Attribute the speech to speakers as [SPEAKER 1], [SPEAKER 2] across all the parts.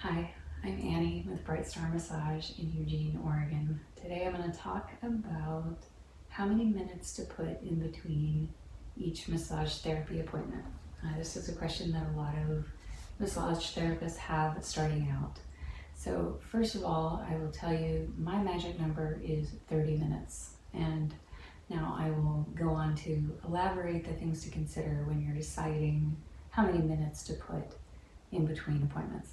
[SPEAKER 1] Hi, I'm Annie with Bright Star Massage in Eugene, Oregon. Today I'm going to talk about how many minutes to put in between each massage therapy appointment. This is a question that a lot of massage therapists have starting out. So first of all, I will tell you my magic number is 30 minutes. And now I will go on to elaborate the things to consider when you're deciding how many minutes to put in between appointments.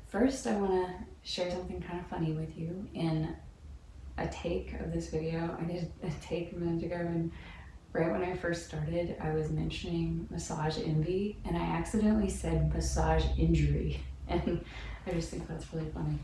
[SPEAKER 1] First, I want to share something kind of funny with you. In a take of this video, I did a take a minute ago, and right when I first started, I was mentioning massage envy, and I accidentally said massage injury. And I just think that's really funny.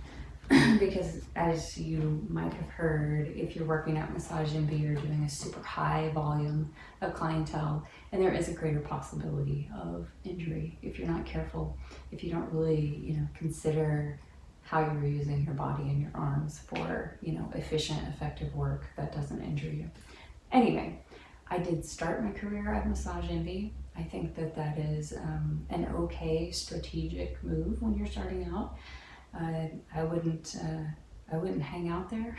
[SPEAKER 1] Because as you might have heard, if you're working at Massage Envy, you're doing a super high volume of clientele, and there is a greater possibility of injury if you're not careful, if you don't really, consider how you're using your body and your arms for, efficient, effective work that doesn't injure you. Anyway, I did start my career at Massage Envy. I think that is an okay strategic move when you're starting out. I wouldn't hang out there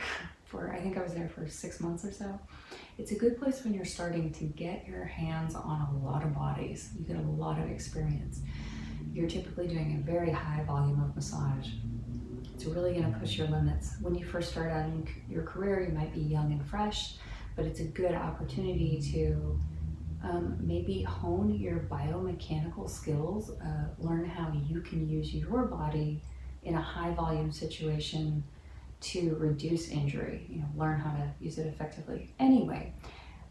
[SPEAKER 1] I think I was there for 6 months or so. It's a good place when you're starting to get your hands on a lot of bodies. You get a lot of experience. You're typically doing a very high volume of massage. It's really going to push your limits. When you first start out in your career, you might be young and fresh, but it's a good opportunity to maybe hone your biomechanical skills, learn how you can use your body in a high volume situation to reduce injury, learn how to use it effectively. Anyway,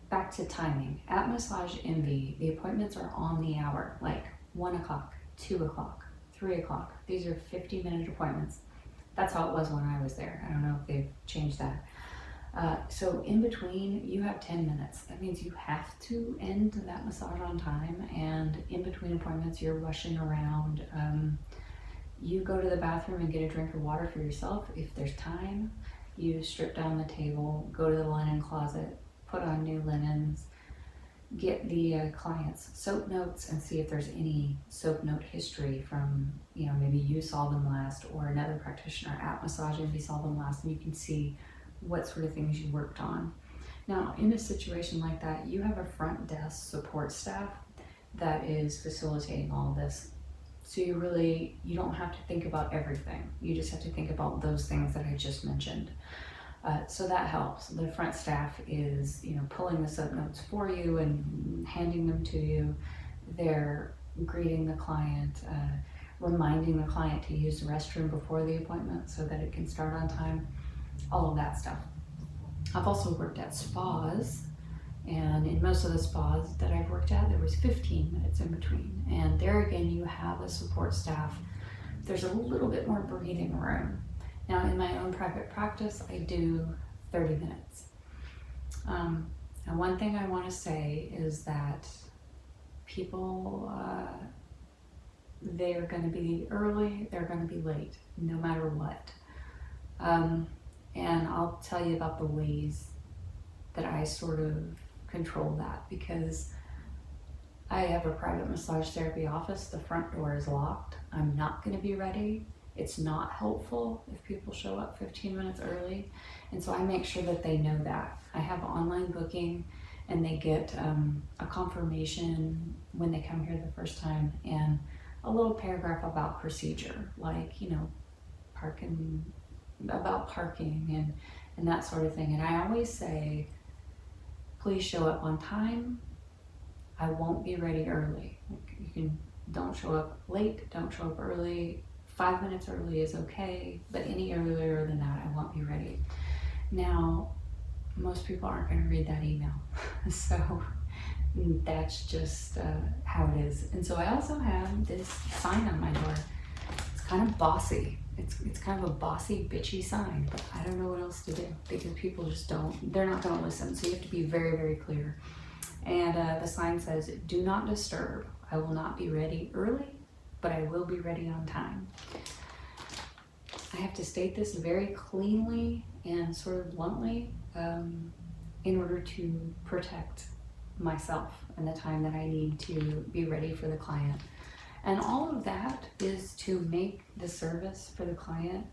[SPEAKER 1] back to timing. At Massage Envy, the appointments are on the hour, like 1 o'clock, 2 o'clock, 3 o'clock. These are 50-minute appointments. That's how it was when I was there. I don't know if they've changed that. So in between, you have 10 minutes. That means you have to end that massage on time, and in between appointments, you're rushing around. You go to the bathroom and get a drink of water for yourself. If there's time, you strip down the table, go to the linen closet, put on new linens, get the client's soap notes and see if there's any soap note history from, maybe you saw them last or another practitioner at Massage Envy saw them last, and you can see what sort of things you worked on. Now, in a situation like that, you have a front desk support staff that is facilitating all of this. So you don't have to think about everything. You just have to think about those things that I just mentioned. So that helps. The front staff is, pulling the soap notes for you and handing them to you. They're greeting the client, reminding the client to use the restroom before the appointment so that it can start on time, all of that stuff. I've also worked at spas. And in most of the spas that I've worked at, there was 15 minutes in between. And there again, you have a support staff. There's a little bit more breathing room. Now, in my own private practice, I do 30 minutes. And one thing I want to say is that people, they're going to be early, they're going to be late, no matter what. And I'll tell you about the ways that I sort of control that, because I have a private massage therapy office. The front door is locked. I'm not going to be ready. It's not helpful if people show up 15 minutes early. And so I make sure that they know that. I have online booking, and they get a confirmation when they come here the first time and a little paragraph about procedure, like, parking and that sort of thing. And I always say, please show up on time. I won't be ready early. Don't show up late, don't show up early. 5 minutes early is okay, but any earlier than that, I won't be ready. Now, most people aren't going to read that email. So that's just how it is. And so I also have this sign on my door. It's kind of bossy. It's kind of a bossy, bitchy sign, but I don't know what else to do, because people just they're not going to listen. So you have to be very, very clear. And the sign says, "Do not disturb. I will not be ready early, but I will be ready on time." I have to state this very cleanly and sort of bluntly in order to protect myself and the time that I need to be ready for the client. And all of that is to make the service for the client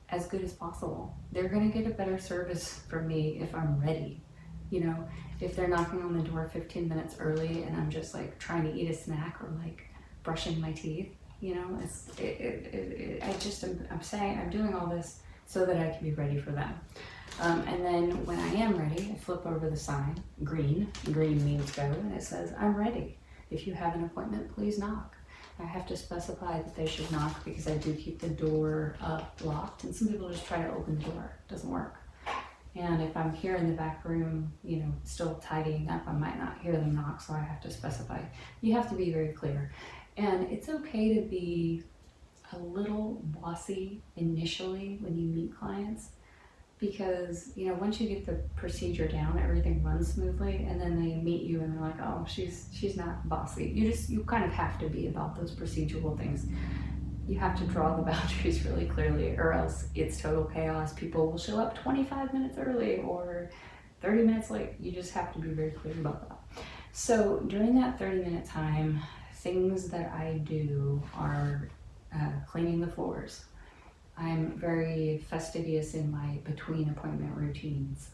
[SPEAKER 1] as good as possible. They're gonna get a better service from me if I'm ready. You know, if they're knocking on the door 15 minutes early and I'm just like trying to eat a snack or like brushing my teeth, you know, I'm saying I'm doing all this so that I can be ready for them. And then when I am ready, I flip over the sign, green means go, and it says, I'm ready. If you have an appointment, please knock. I have to specify that they should knock because I do keep the door locked, and some people just try to open the door. It doesn't work. And if I'm here in the back room, you know, still tidying up, I might not hear them knock, so I have to specify. You have to be very clear. And it's okay to be a little bossy initially when you meet clients, because, you know, once you get the procedure down, everything runs smoothly, and then they meet you and they're like, oh, she's not bossy. You kind of have to be about those procedural things. You have to draw the boundaries really clearly, or else it's total chaos. People will show up 25 minutes early or 30 minutes late. You just have to be very clear about that. So during that 30-minute time, things that I do are cleaning the floors. I'm very fastidious in my between appointment routines.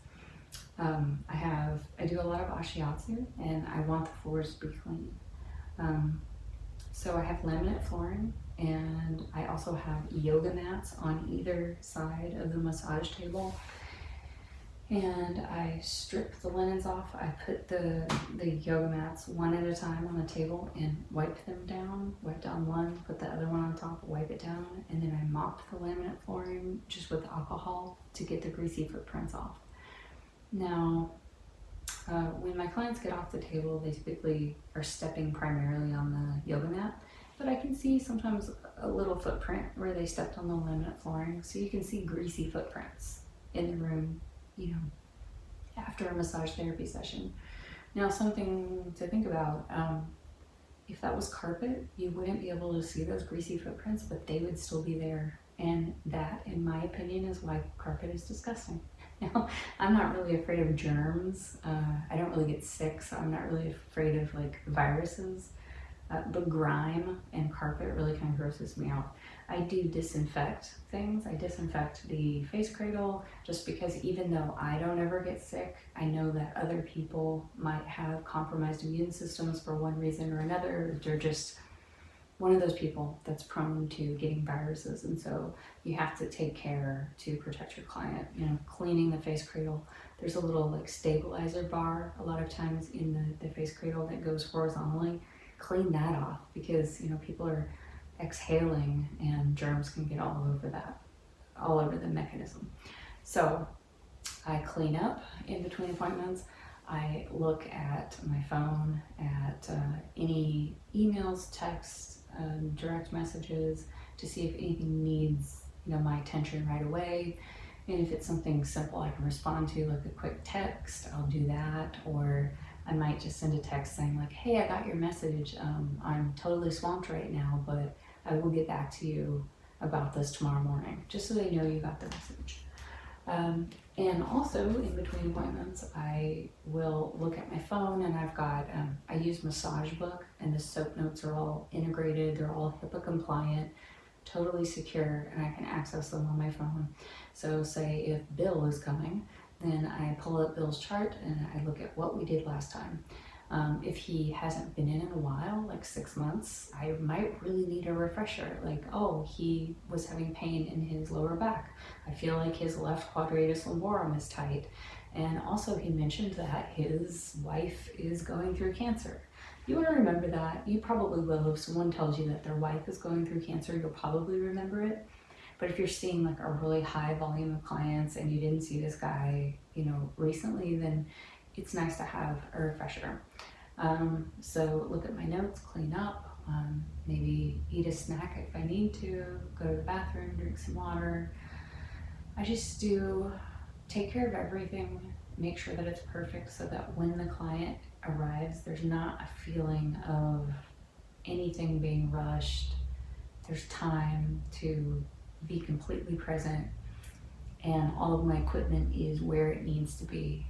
[SPEAKER 1] I do a lot of ashiatsu, and I want the floors to be clean. So I have laminate flooring, and I also have yoga mats on either side of the massage table. And I strip the linens off. I put the yoga mats one at a time on the table and wipe them down. Wipe down one, put the other one on top, wipe it down, and then I mop the laminate flooring just with alcohol to get the greasy footprints off. Now, when my clients get off the table, they typically are stepping primarily on the yoga mat, but I can see sometimes a little footprint where they stepped on the laminate flooring, so you can see greasy footprints in the room, you know, after a massage therapy session. Now, something to think about, if that was carpet, you wouldn't be able to see those greasy footprints, but they would still be there. And that, in my opinion, is why carpet is disgusting. Now, I'm not really afraid of germs. I don't really get sick, so I'm not really afraid of like viruses. But grime and carpet really kind of grosses me out. I do disinfect things. I disinfect the face cradle just because even though I don't ever get sick, I know that other people might have compromised immune systems for one reason or another. They're just one of those people that's prone to getting viruses, and so you have to take care to protect your client. You know, cleaning the face cradle. There's a little like stabilizer bar a lot of times in the face cradle that goes horizontally. Clean that off because, you know, people are exhaling and germs can get all over that, all over the mechanism. So I clean up in between appointments. I look at my phone, at any emails, texts, direct messages to see if anything needs, you know, my attention right away. And if it's something simple I can respond to, like a quick text, I'll do that. Or I might just send a text saying like, hey, I got your message. I'm totally swamped right now, but I will get back to you about this tomorrow morning, just so they know you got the message. And also in between appointments, I will look at my phone, and I've got, I use MassageBook, and the soap notes are all integrated. They're all HIPAA compliant, totally secure, and I can access them on my phone. So say if Bill is coming, then I pull up Bill's chart and I look at what we did last time. If he hasn't been in a while, like 6 months, I might really need a refresher. Like, oh, he was having pain in his lower back. I feel like his left quadratus lumborum is tight. And also he mentioned that his wife is going through cancer. You want to remember that. You probably will. If someone tells you that their wife is going through cancer, you'll probably remember it. But if you're seeing like a really high volume of clients and you didn't see this guy, you know, recently, then it's nice to have a refresher. So look at my notes, clean up, maybe eat a snack if I need to, go to the bathroom, drink some water. I just do take care of everything, make sure that it's perfect so that when the client arrives, there's not a feeling of anything being rushed. There's time to be completely present, and all of my equipment is where it needs to be,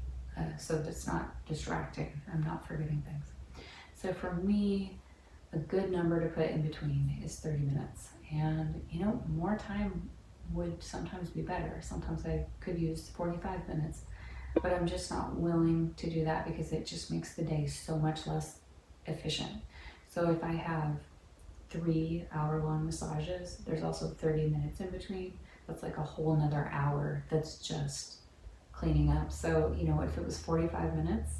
[SPEAKER 1] so that it's not distracting. I'm not forgetting things. So for me, a good number to put in between is 30 minutes. And you know, more time would sometimes be better. Sometimes I could use 45 minutes, but I'm just not willing to do that because it just makes the day so much less efficient. So if I have 3 hour-long massages, there's also 30 minutes in between. That's like a whole nother hour that's just cleaning up. So, you know, if it was 45 minutes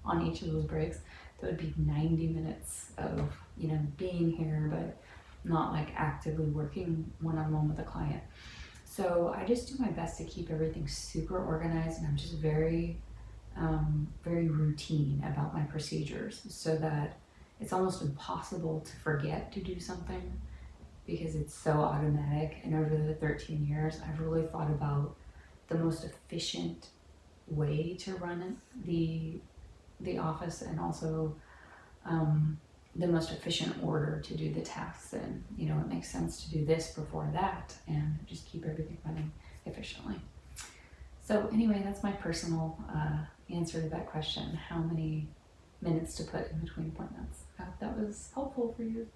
[SPEAKER 1] on each of those breaks, that would be 90 minutes of, you know, being here, but not like actively working one-on-one with a client. So I just do my best to keep everything super organized, and I'm just very, very routine about my procedures so that it's almost impossible to forget to do something because it's so automatic. And over the 13 years, I've really thought about the most efficient way to run the office, and also the most efficient order to do the tasks. And you know, it makes sense to do this before that and just keep everything running efficiently. So anyway, that's my personal answer to that question: how many minutes to put in between appointments. I hope that was helpful for you.